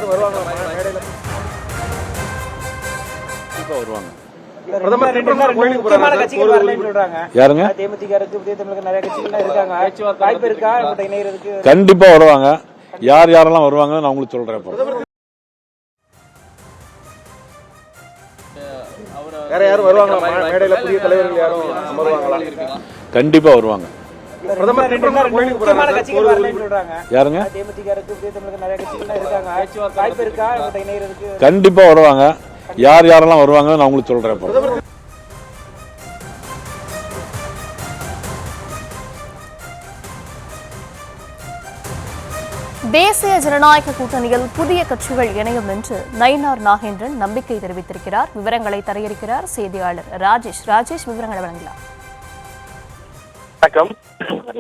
யாரும் வருவாங்களா மேடையில? கண்டிப்பா வருவாங்க. முக்கியமான கட்சிகள் வரலன்னு சொல்றாங்க. யாருங்க? தேமுதிக இருக்கு, புதிய தமிழக நிறைய கட்சிகள் இருக்காங்க. வாய்ப்பு இருக்கா இணையறதுக்கு? கண்டிப்பா வருவாங்க. யார் யாரெல்லாம் வருவாங்க நான் உங்களுக்கு சொல்றேன். வேற யாரும் வருவாங்களா மேடையில? புதிய தலைவர்கள் யாரும் வருவாங்களா? கண்டிப்பா வருவாங்க. முக்கியமான கட்சிகள் வரலன்னு சொல்றாங்க. யாருங்க? தேமுதிக இருக்கு, புதிய தமிழக நிறைய கட்சிகள் இருக்காங்க. வாய்ப்பு இருக்கா இணையறதுக்கு? கண்டிப்பா வருவாங்க. யார் யாரெல்லாம் வருவாங்க நான் உங்களுக்கு சொல்றேன். தேசிய ஜனநாயக கூட்டணியில் புதிய கட்சிகள் இணையும் என்று நயினார் நாகேந்திரன் நம்பிக்கை தெரிவித்திருக்கிறார். விவரங்களை தரையிறுக்கிறார் செய்தியாளர் ராஜேஷ் விவரங்களை வழங்கலாம். வணக்கம்.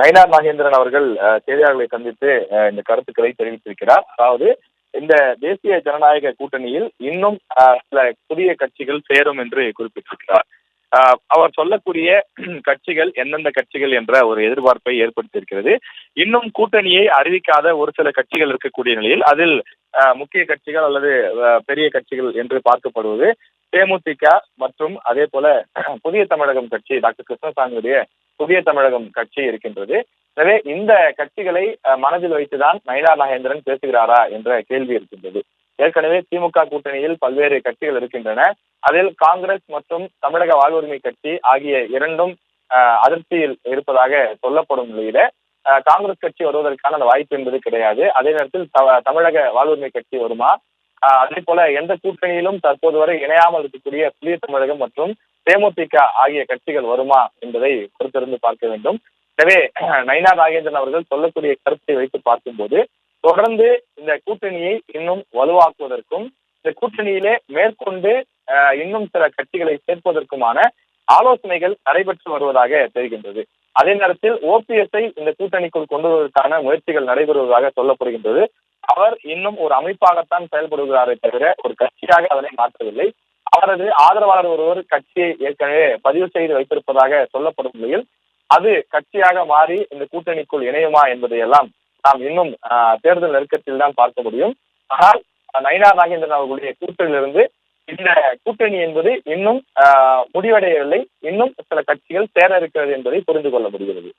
நயினார் நாகேந்திரன் அவர்கள் செய்தியாளர்களை சந்தித்து இந்த கருத்துக்களை தெரிவித்திருக்கிறார். அதாவது இந்த தேசிய ஜனநாயக கூட்டணியில் இன்னும் சில புதிய கட்சிகள் சேரும் என்று குறிப்பிட்டிருக்கிறார். அவர் சொல்லக்கூடிய கட்சிகள் எந்தெந்த கட்சிகள் என்ற ஒரு எதிர்பார்ப்பை ஏற்படுத்தியிருக்கிறது. இன்னும் கூட்டணியை அறிவிக்காத ஒரு சில கட்சிகள் இருக்கக்கூடிய நிலையில் அதில் முக்கிய கட்சிகள் அல்லது பெரிய கட்சிகள் என்று பார்க்கப்படுவது தேமுதிக மற்றும் அதே போல புதிய தமிழகம் கட்சி, டாக்டர் கிருஷ்ணசாமியுடைய புதிய தமிழகம் கட்சி இருக்கின்றது. எனவே இந்த கட்சிகளை மனதில் வைத்துதான் நயினார் நாகேந்திரன் பேசுகிறாரா என்ற கேள்வி இருக்கின்றது. ஏற்கனவே திமுக கூட்டணியில் பல்வேறு கட்சிகள் இருக்கின்றன. அதில் காங்கிரஸ் மற்றும் தமிழக வாழ்வுரிமை கட்சி ஆகிய இரண்டும் அதிருப்தியில் இருப்பதாக சொல்லப்படும் நிலையில காங்கிரஸ் கட்சி வருவதற்கான அந்த வாய்ப்பு என்பது கிடையாது. அதே நேரத்தில் தமிழக வாழ்வுரிமை கட்சி வருமா, அதே போல எந்த கூட்டணியிலும் தற்போது வரை இணையாமல் இருக்கக்கூடிய புதிய தமிழகம் மற்றும் தேமுதிக ஆகிய கட்சிகள் வருமா என்பதை பொறுத்திருந்து பார்க்க வேண்டும். எனவே நயினார் நாகேந்திரன் அவர்கள் சொல்லக்கூடிய கருத்தை வைத்து பார்க்கும்போது தொடர்ந்து இந்த கூட்டணியை இன்னும் வலுவாக்குவதற்கும் இந்த கூட்டணியிலே மேற்கொண்டு இன்னும் சில கட்சிகளை சேர்ப்பதற்குமான ஆலோசனைகள் நடைபெற்று வருவதாக தெரிகின்றது. அதே நேரத்தில் ஓபிஎஸ்ஐ இந்த கூட்டணிக்குள் கொண்டு வருவதற்கான முயற்சிகள் நடைபெறுவதாக சொல்லப்படுகின்றது. அவர் இன்னும் ஒரு அமைப்பாகத்தான் செயல்படுகிறாரே தவிர ஒரு கட்சியாக அதனை மாற்றவில்லை. அவரது ஆதரவாளர் ஒருவர் கட்சியை ஏற்கனவே பதிவு செய்து வைத்திருப்பதாக சொல்லப்படும் நிலையில் அது கட்சியாக மாறி இந்த கூட்டணிக்குள் இணையுமா என்பதையெல்லாம் நாம் இன்னும் தேர்தல் நெருக்கத்தில் தான் பார்க்க முடியும். ஆனால் நயினார் நாகேந்திரன் அவர்களுடைய கூட்டணியிலிருந்து இந்த கூட்டணி என்பது இன்னும் முடிவடையவில்லை. இன்னும் சில கட்சிகள் சேர இருக்கிறது என்பதை புரிந்து கொள்ள முடிகிறது.